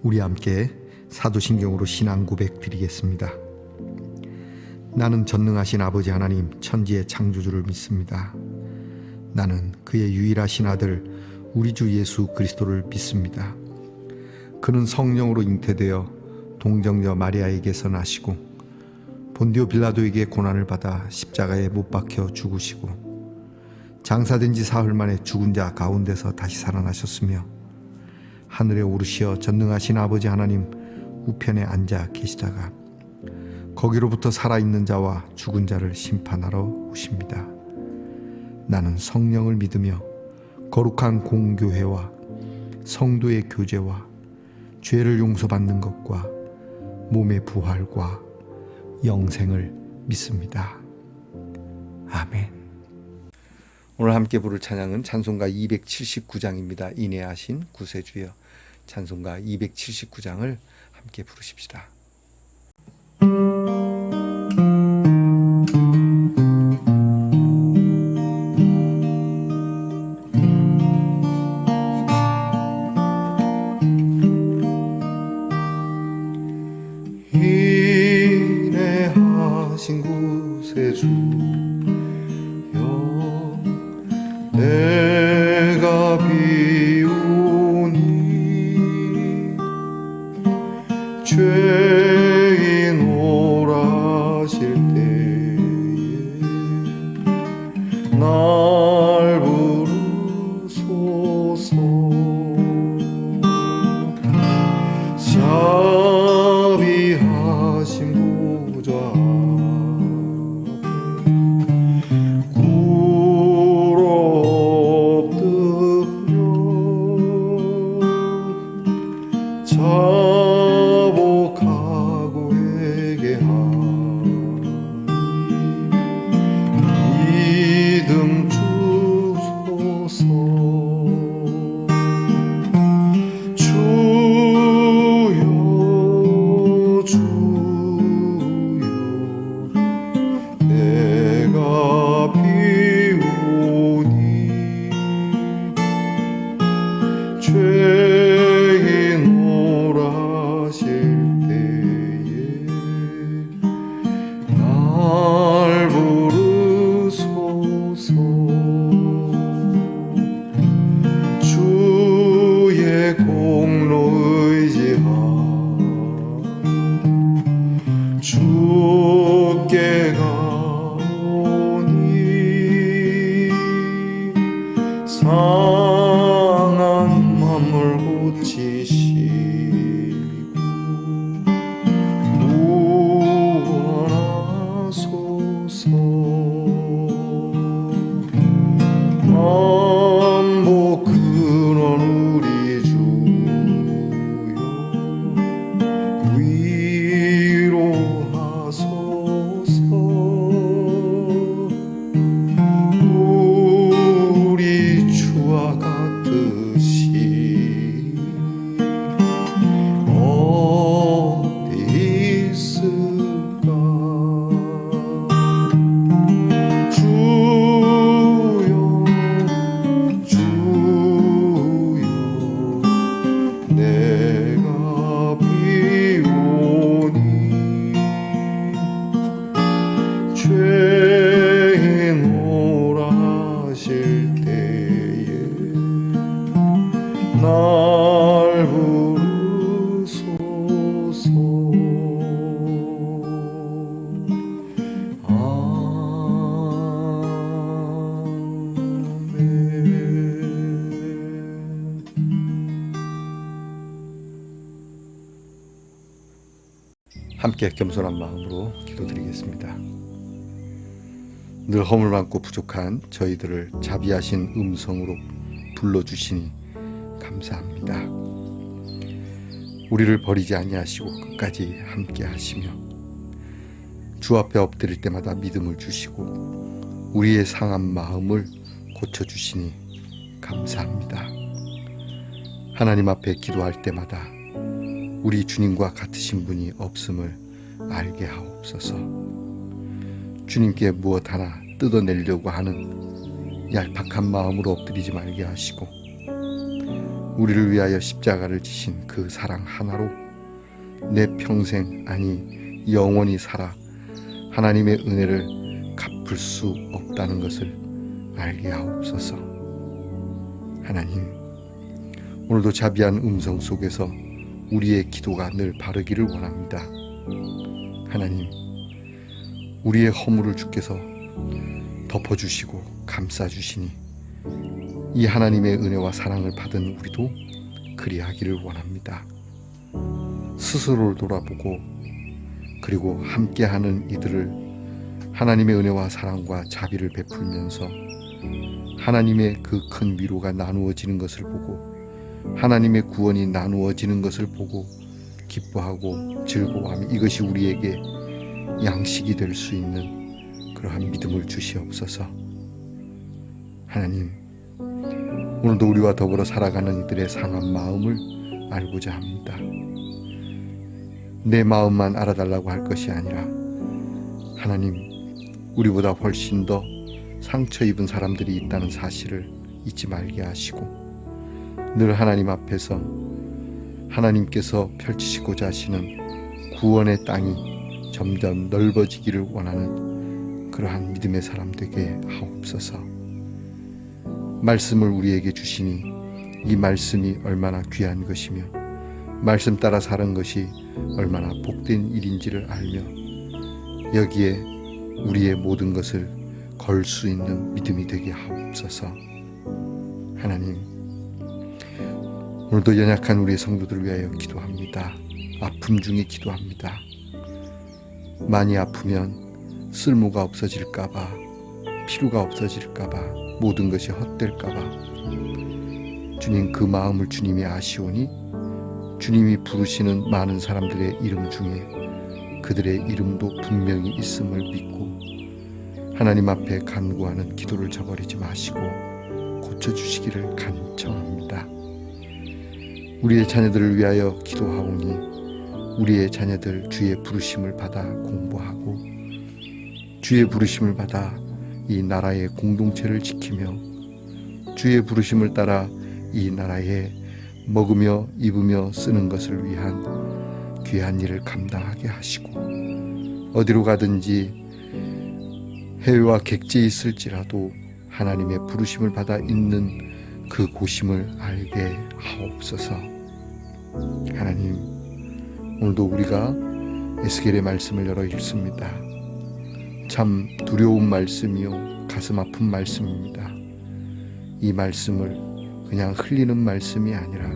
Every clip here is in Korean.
우리 함께 사도신경으로 신앙 고백 드리겠습니다. 나는 전능하신 아버지 하나님 천지의 창조주를 믿습니다. 나는 그의 유일하신 아들 우리 주 예수 그리스도를 믿습니다. 그는 성령으로 잉태되어 동정녀 마리아에게서 나시고 본디오 빌라도에게 고난을 받아 십자가에 못 박혀 죽으시고 장사된 지 사흘 만에 죽은 자 가운데서 다시 살아나셨으며 하늘에 오르시어 전능하신 아버지 하나님 우편에 앉아 계시다가 거기로부터 살아있는 자와 죽은 자를 심판하러 오십니다. 나는 성령을 믿으며 거룩한 공교회와 성도의 교제와 죄를 용서받는 것과 몸의 부활과 영생을 믿습니다. 아멘. 오늘 함께 부를 찬양은 찬송가 279장입니다. 인애하신 구세주여. 찬송가 279장을 함께 부르십시다. 인애하신 구세주여 내가 비우니 죄인 오라실 때에 날 부르소서. 자비하신 보좌 자복하고 회개하니 믿음 주소서. 주여 주여 내가 비우니 죄인 오라실 때에 날 부르소서. 주의 공로 의지하니 주께 가오니 상한 만물 고치시고 구원하소서. 만복 근원 우리 주여 위로하소서. 우리 주와 같으시 어디 있을까. 주여 주여 내가 비우니 죄인 오라실 때에 날 부르소서. 아멘. 함께 겸손한 마음으로 기도드리겠습니다. 늘 허물 많고 부족한 저희들을 자비하신 음성으로 불러주시니 감사합니다. 우리를 버리지 아니하시고 끝까지 함께 하시며 주 앞에 엎드릴 때마다 믿음을 주시고 우리의 상한 마음을 고쳐주시니 감사합니다. 하나님 앞에 기도할 때마다 우리 주님과 같으신 분이 없음을 알게 하옵소서. 주님께 무엇 하나 뜯어내려고 하는 얄팍한 마음으로 엎드리지 말게 하시고 우리를 위하여 십자가를 지신 그 사랑 하나로 내 평생, 아니 영원히 살아 하나님의 은혜를 갚을 수 없다는 것을 알게 하옵소서. 하나님, 오늘도 자비한 음성 속에서 우리의 기도가 늘 바르기를 원합니다. 하나님, 우리의 허물을 주께서 덮어주시고 감싸주시니 이 하나님의 은혜와 사랑을 받은 우리도 그리하기를 원합니다. 스스로를 돌아보고 그리고 함께하는 이들을 하나님의 은혜와 사랑과 자비를 베풀면서 하나님의 그 큰 위로가 나누어지는 것을 보고 하나님의 구원이 나누어지는 것을 보고 기뻐하고 즐거워하며 이것이 우리에게 양식이 될 수 있는 그러한 믿음을 주시옵소서. 하나님, 오늘도 우리와 더불어 살아가는 이들의 상한 마음을 알고자 합니다. 내 마음만 알아달라고 할 것이 아니라 하나님, 우리보다 훨씬 더 상처 입은 사람들이 있다는 사실을 잊지 말게 하시고 늘 하나님 앞에서 하나님께서 펼치시고자 하시는 구원의 땅이 점점 넓어지기를 원하는 그러한 믿음의 사람 되게 하옵소서. 말씀을 우리에게 주시니 이 말씀이 얼마나 귀한 것이며 말씀 따라 사는 것이 얼마나 복된 일인지를 알며 여기에 우리의 모든 것을 걸 수 있는 믿음이 되게 하옵소서. 하나님, 오늘도 연약한 우리의 성도들을 위하여 기도합니다. 아픔 중에 기도합니다. 많이 아프면 쓸모가 없어질까봐, 필요가 없어질까봐, 모든 것이 헛될까봐 주님, 그 마음을 주님이 아시오니 주님이 부르시는 많은 사람들의 이름 중에 그들의 이름도 분명히 있음을 믿고 하나님 앞에 간구하는 기도를 저버리지 마시고 고쳐주시기를 간청합니다. 우리의 자녀들을 위하여 기도하오니 우리의 자녀들 주의 부르심을 받아 공부하고 주의 부르심을 받아 이 나라의 공동체를 지키며 주의 부르심을 따라 이 나라에 먹으며 입으며 쓰는 것을 위한 귀한 일을 감당하게 하시고 어디로 가든지 해외와 객지에 있을지라도 하나님의 부르심을 받아 있는 그 고심을 알게 하옵소서. 하나님, 오늘도 우리가 에스겔의 말씀을 열어 읽습니다. 참 두려운 말씀이요 가슴 아픈 말씀입니다. 이 말씀을 그냥 흘리는 말씀이 아니라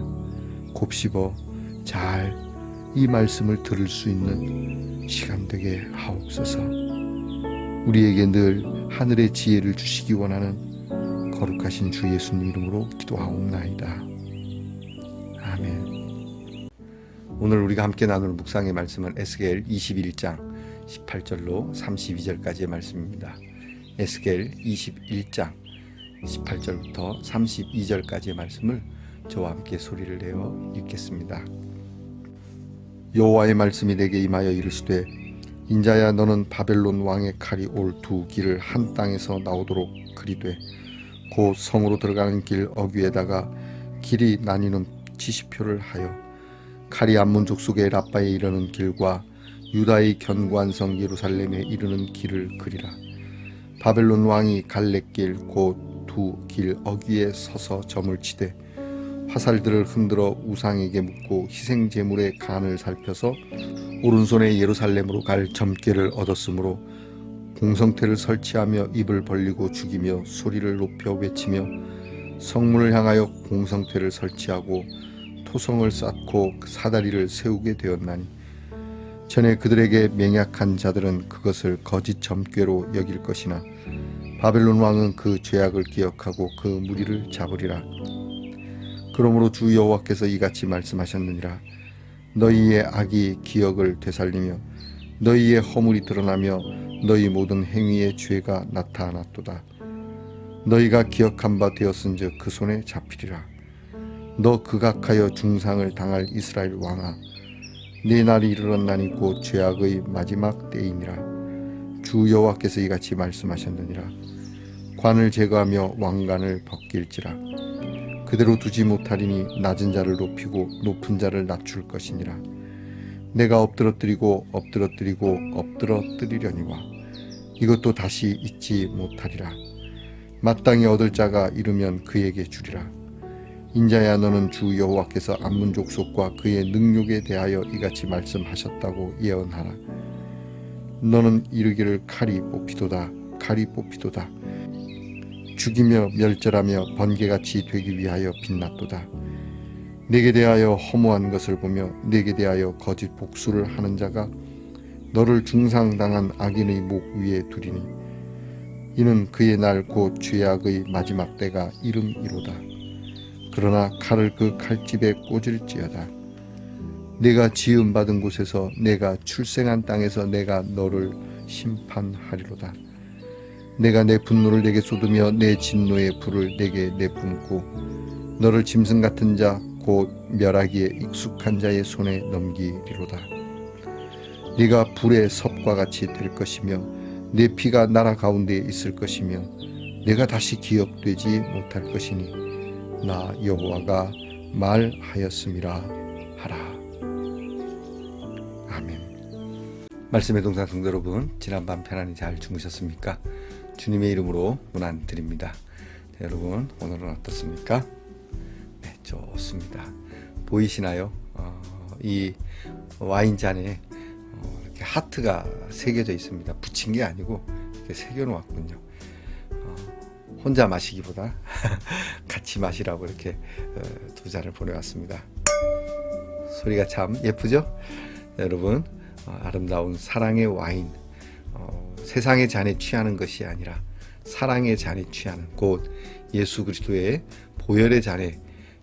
곱씹어 잘 이 말씀을 들을 수 있는 시간 되게 하옵소서. 우리에게 늘 하늘의 지혜를 주시기 원하는 거룩하신 주 예수님 이름으로 기도하옵나이다. 아멘. 오늘 우리가 함께 나눌 묵상의 말씀은 에스겔 21장 18절로 32절까지의 말씀입니다. 에스겔 21장 18절부터 32절까지의 말씀을 저와 함께 소리를 내어 읽겠습니다. 여호와의 말씀이 내게 임하여 이르시되 인자야, 너는 바벨론 왕의 칼이 올 두 길을 한 땅에서 나오도록 그리되 곧 성으로 들어가는 길 어귀에다가 길이 나뉘는 지시표를 하여 칼이 암몬 족속의 라빠에 이르는 길과 유다의 견고한 성 예루살렘에 이르는 길을 그리라. 바벨론 왕이 갈래길 곧 두 길 어귀에 서서 점을 치되 화살들을 흔들어 우상에게 묻고 희생 제물의 간을 살펴서 오른손에 예루살렘으로 갈 점괘를 얻었으므로 공성태를 설치하며 입을 벌리고 죽이며 소리를 높여 외치며 성문을 향하여 공성태를 설치하고 토성을 쌓고 사다리를 세우게 되었나니 전에 그들에게 맹약한 자들은 그것을 거짓 점괘로 여길 것이나 바벨론 왕은 그 죄악을 기억하고 그 무리를 잡으리라. 그러므로 주 여호와께서 이같이 말씀하셨느니라. 너희의 악이 기억을 되살리며 너희의 허물이 드러나며 너희 모든 행위의 죄가 나타났도다. 너희가 기억한 바 되었은즉 그 손에 잡히리라. 너 극악하여 중상을 당할 이스라엘 왕아, 네 날이 이르렀나니 곧 죄악의 마지막 때이니라. 주 여호와께서 이같이 말씀하셨느니라. 관을 제거하며 왕관을 벗길지라. 그대로 두지 못하리니 낮은 자를 높이고 높은 자를 낮출 것이니라. 내가 엎드러뜨리고 엎드러뜨리고 엎드러뜨리려니와 이것도 다시 잊지 못하리라. 마땅히 얻을 자가 이르면 그에게 주리라. 인자야, 너는 주 여호와께서 암몬 족속과 그의 능력에 대하여 이같이 말씀하셨다고 예언하라. 너는 이르기를 칼이 뽑히도다, 칼이 뽑히도다. 죽이며 멸절하며 번개같이 되기 위하여 빛났도다. 내게 대하여 허무한 것을 보며 내게 대하여 거짓 복수를 하는 자가 너를 중상당한 악인의 목 위에 두리니 이는 그의 날 곧 죄악의 마지막 때가 이름이로다. 그러나 칼을 그 칼집에 꽂을지어다. 내가 지음받은 곳에서 내가 출생한 땅에서 내가 너를 심판하리로다. 내가 내 분노를 내게 쏟으며 내 진노의 불을 내게 내뿜고 너를 짐승 같은 자 곧 멸하기에 익숙한 자의 손에 넘기리로다. 네가 불의 섭과 같이 될 것이며 내 피가 나라 가운데에 있을 것이며 내가 다시 기억되지 못할 것이니 나 여호와가 말하였음이라 하라. 아멘. 말씀의 동산 성도 여러분, 지난밤 편안히 잘 주무셨습니까? 주님의 이름으로 문안 드립니다. 자, 여러분 오늘은 어떻습니까? 네, 좋습니다. 보이시나요? 이 와인잔에 이렇게 하트가 새겨져 있습니다. 붙인 게 아니고 이렇게 새겨 놓았군요. 혼자 마시기보다 같이 마시라고 이렇게 두 잔을 보내왔습니다. 소리가 참 예쁘죠? 자, 여러분, 아름다운 사랑의 와인, 세상의 잔에 취하는 것이 아니라 사랑의 잔에 취하는 곧 예수 그리스도의 보혈의 잔에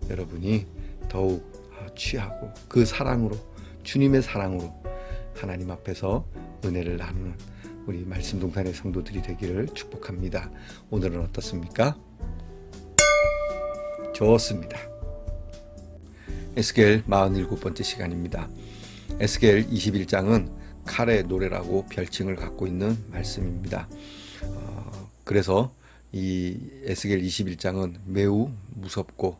여러분이 더욱 취하고 그 사랑으로, 주님의 사랑으로 하나님 앞에서 은혜를 나누는 우리 말씀 동산의 성도들이 되기를 축복합니다. 오늘은 어떻습니까? 좋습니다. 에스겔 47번째 시간입니다. 에스겔 21장은 칼의 노래라고 별칭을 갖고 있는 말씀입니다. 그래서 이 에스겔 21장은 매우 무섭고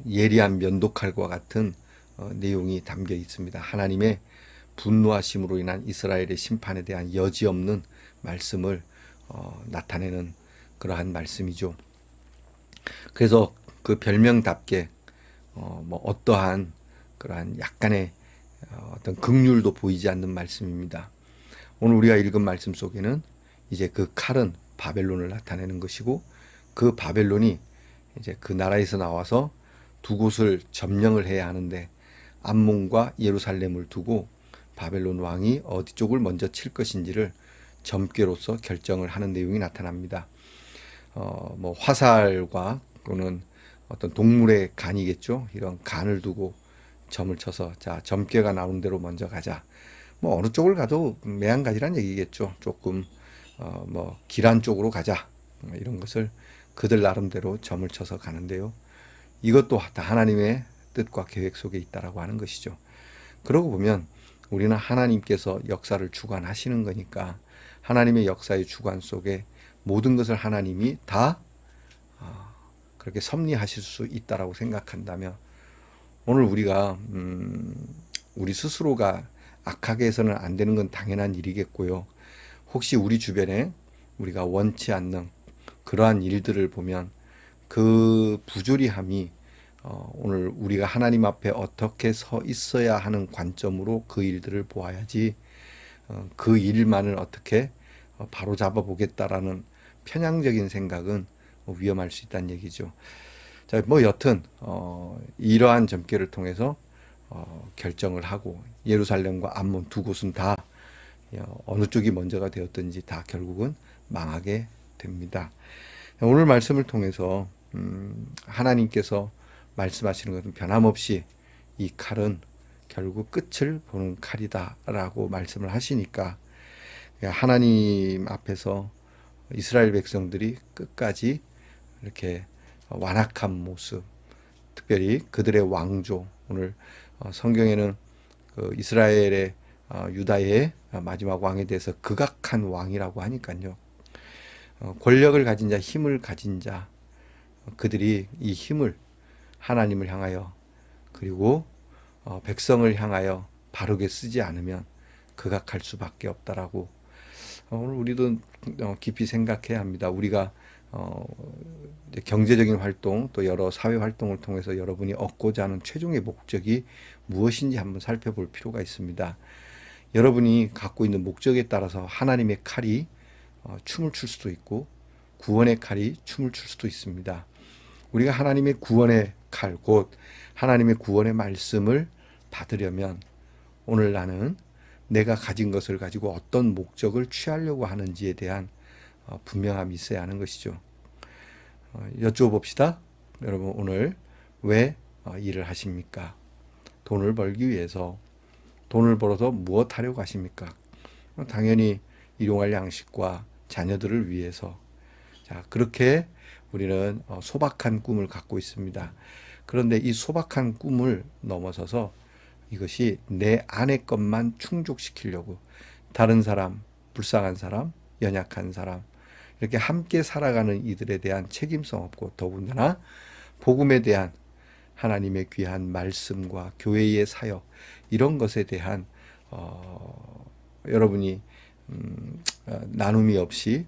예리한 면도칼과 같은 내용이 담겨 있습니다. 하나님의 분노하심으로 인한 이스라엘의 심판에 대한 여지없는 말씀을 나타내는 그러한 말씀이죠. 그래서 그 별명답게 어떠한 그러한 약간의 어떤 긍휼도 보이지 않는 말씀입니다. 오늘 우리가 읽은 말씀 속에는 이제 그 칼은 바벨론을 나타내는 것이고 그 바벨론이 이제 그 나라에서 나와서 두 곳을 점령을 해야 하는데 암몬과 예루살렘을 두고 바벨론 왕이 어디 쪽을 먼저 칠 것인지를 점괘로서 결정을 하는 내용이 나타납니다. 화살과 또는 어떤 동물의 간이겠죠. 이런 간을 두고 점을 쳐서 자, 점괘가 나온 대로 먼저 가자. 어느 쪽을 가도 매한가지란 얘기겠죠. 조금 길한 쪽으로 가자. 이런 것을 그들 나름대로 점을 쳐서 가는데요. 이것도 다 하나님의 뜻과 계획 속에 있다라고 하는 것이죠. 그러고 보면 우리는 하나님께서 역사를 주관하시는 거니까 하나님의 역사의 주관 속에 모든 것을 하나님이 다 그렇게 섭리하실 수 있다라고 생각한다면 오늘 우리가 우리 스스로가 악하게 해서는 안 되는 건 당연한 일이겠고요. 혹시 우리 주변에 우리가 원치 않는 그러한 일들을 보면 그 부조리함이 오늘 우리가 하나님 앞에 어떻게 서 있어야 하는 관점으로 그 일들을 보아야지 그 일만을 어떻게 바로잡아 보겠다라는 편향적인 생각은 위험할 수 있다는 얘기죠. 자, 여튼 이러한 점괘를 통해서 결정을 하고 예루살렘과 암몬 두 곳은 다 어느 쪽이 먼저가 되었든지 다 결국은 망하게 됩니다. 오늘 말씀을 통해서 하나님께서 말씀하시는 것은 변함없이 이 칼은 결국 끝을 보는 칼이다라고 말씀을 하시니까 하나님 앞에서 이스라엘 백성들이 끝까지 이렇게 완악한 모습, 특별히 그들의 왕조, 오늘 성경에는 그 이스라엘의 유다의 마지막 왕에 대해서 극악한 왕이라고 하니까요. 권력을 가진 자, 힘을 가진 자, 그들이 이 힘을 하나님을 향하여 그리고 백성을 향하여 바르게 쓰지 않으면 극악할 수밖에 없다라고 오늘 우리도 깊이 생각해야 합니다. 우리가 이제 경제적인 활동 또 여러 사회 활동을 통해서 여러분이 얻고자 하는 최종의 목적이 무엇인지 한번 살펴볼 필요가 있습니다. 여러분이 갖고 있는 목적에 따라서 하나님의 칼이 춤을 출 수도 있고 구원의 칼이 춤을 출 수도 있습니다. 우리가 하나님의 구원의 칼, 곧 하나님의 구원의 말씀을 받으려면 오늘 나는 내가 가진 것을 가지고 어떤 목적을 취하려고 하는지에 대한 분명함이 있어야 하는 것이죠. 여쭤봅시다. 여러분 오늘 왜 일을 하십니까? 돈을 벌기 위해서. 돈을 벌어서 무엇 하려고 하십니까? 당연히 일용할 양식과 자녀들을 위해서. 자, 그렇게 우리는 소박한 꿈을 갖고 있습니다. 그런데 이 소박한 꿈을 넘어서서 이것이 내 안의 것만 충족시키려고 다른 사람, 불쌍한 사람, 연약한 사람 이렇게 함께 살아가는 이들에 대한 책임성 없고 더군다나 복음에 대한 하나님의 귀한 말씀과 교회의 사역 이런 것에 대한 여러분이 나눔이 없이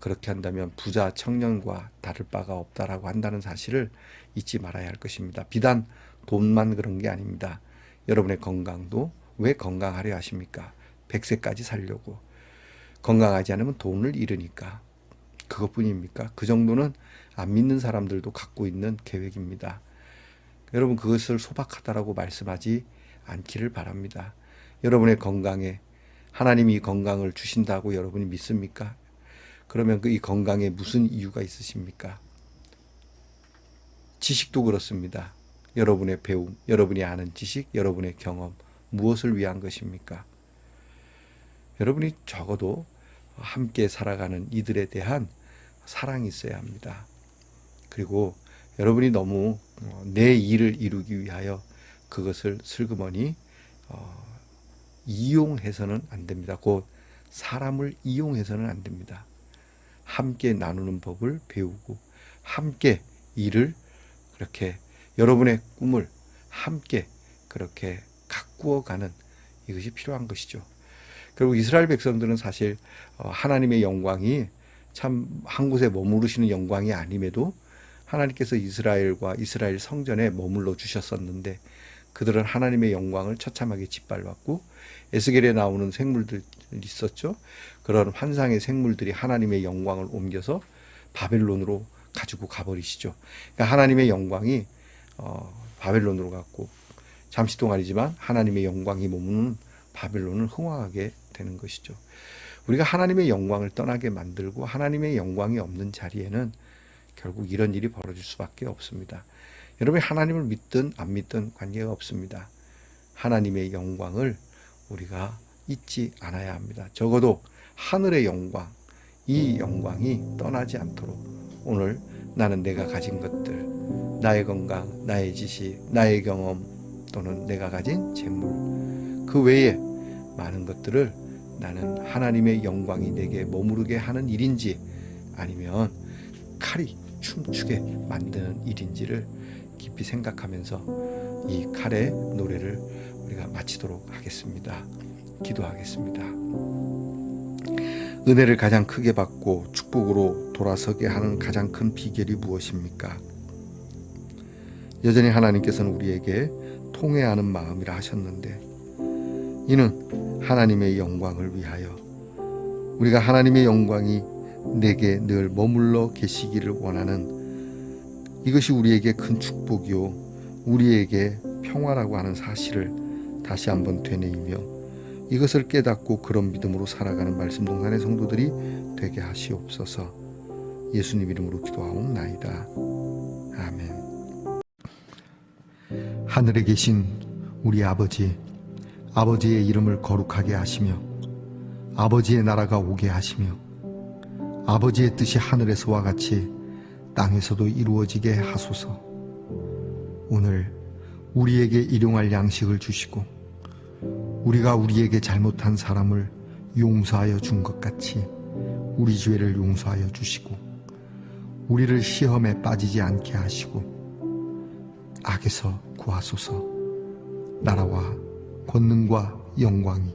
그렇게 한다면 부자 청년과 다를 바가 없다라고 한다는 사실을 잊지 말아야 할 것입니다. 비단 돈만 그런 게 아닙니다. 여러분의 건강도 왜 건강하려 하십니까? 100세까지 살려고. 건강하지 않으면 돈을 잃으니까. 그것뿐입니까? 그 정도는 안 믿는 사람들도 갖고 있는 계획입니다. 여러분 그것을 소박하다라고 말씀하지 않기를 바랍니다. 여러분의 건강에 하나님이 이 건강을 주신다고 여러분이 믿습니까? 그러면 이 건강에 무슨 이유가 있으십니까? 지식도 그렇습니다. 여러분의 배움, 여러분이 아는 지식, 여러분의 경험 무엇을 위한 것입니까? 여러분이 적어도 함께 살아가는 이들에 대한 사랑이 있어야 합니다. 그리고 여러분이 너무 내 일을 이루기 위하여 그것을 슬그머니 이용해서는 안 됩니다. 곧 사람을 이용해서는 안 됩니다. 함께 나누는 법을 배우고 함께 일을 그렇게 여러분의 꿈을 함께 그렇게 가꾸어가는 이것이 필요한 것이죠. 그리고 이스라엘 백성들은 사실 하나님의 영광이 참 한 곳에 머무르시는 영광이 아님에도 하나님께서 이스라엘과 이스라엘 성전에 머물러 주셨었는데 그들은 하나님의 영광을 처참하게 짓밟았고 에스겔에 나오는 생물들이 있었죠. 그런 환상의 생물들이 하나님의 영광을 옮겨서 바벨론으로 가지고 가버리시죠. 그러니까 하나님의 영광이 바벨론으로 갔고 잠시 동안이지만 하나님의 영광이 머무는 바벨론을 흥황하게 되는 것이죠. 우리가 하나님의 영광을 떠나게 만들고 하나님의 영광이 없는 자리에는 결국 이런 일이 벌어질 수밖에 없습니다. 여러분이 하나님을 믿든 안 믿든 관계가 없습니다. 하나님의 영광을 우리가 잊지 않아야 합니다. 적어도 하늘의 영광, 이 영광이 떠나지 않도록 오늘 나는 내가 가진 것들, 나의 건강, 나의 지식, 나의 경험 또는 내가 가진 재물 그 외에 많은 것들을 나는 하나님의 영광이 내게 머무르게 하는 일인지 아니면 칼이 춤추게 만드는 일인지를 깊이 생각하면서 이 칼의 노래를 우리가 마치도록 하겠습니다. 기도하겠습니다. 은혜를 가장 크게 받고 축복으로 돌아서게 하는 가장 큰 비결이 무엇입니까? 여전히 하나님께서는 우리에게 통회하는 마음이라 하셨는데 이는 하나님의 영광을 위하여 우리가 하나님의 영광이 내게 늘 머물러 계시기를 원하는 이것이 우리에게 큰 축복이요 우리에게 평화라고 하는 사실을 다시 한번 되뇌이며 이것을 깨닫고 그런 믿음으로 살아가는 말씀동산의 성도들이 되게 하시옵소서. 예수님 이름으로 기도하옵나이다. 아멘. 하늘에 계신 우리 아버지의 이름을 거룩하게 하시며 아버지의 나라가 오게 하시며 아버지의 뜻이 하늘에서와 같이 땅에서도 이루어지게 하소서. 오늘 우리에게 일용할 양식을 주시고 우리가 우리에게 잘못한 사람을 용서하여 준 것 같이 우리 죄를 용서하여 주시고 우리를 시험에 빠지지 않게 하시고 악에서 구하소서. 나라와 권능과 영광이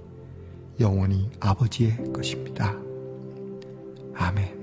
영원히 아버지의 것입니다. 아멘.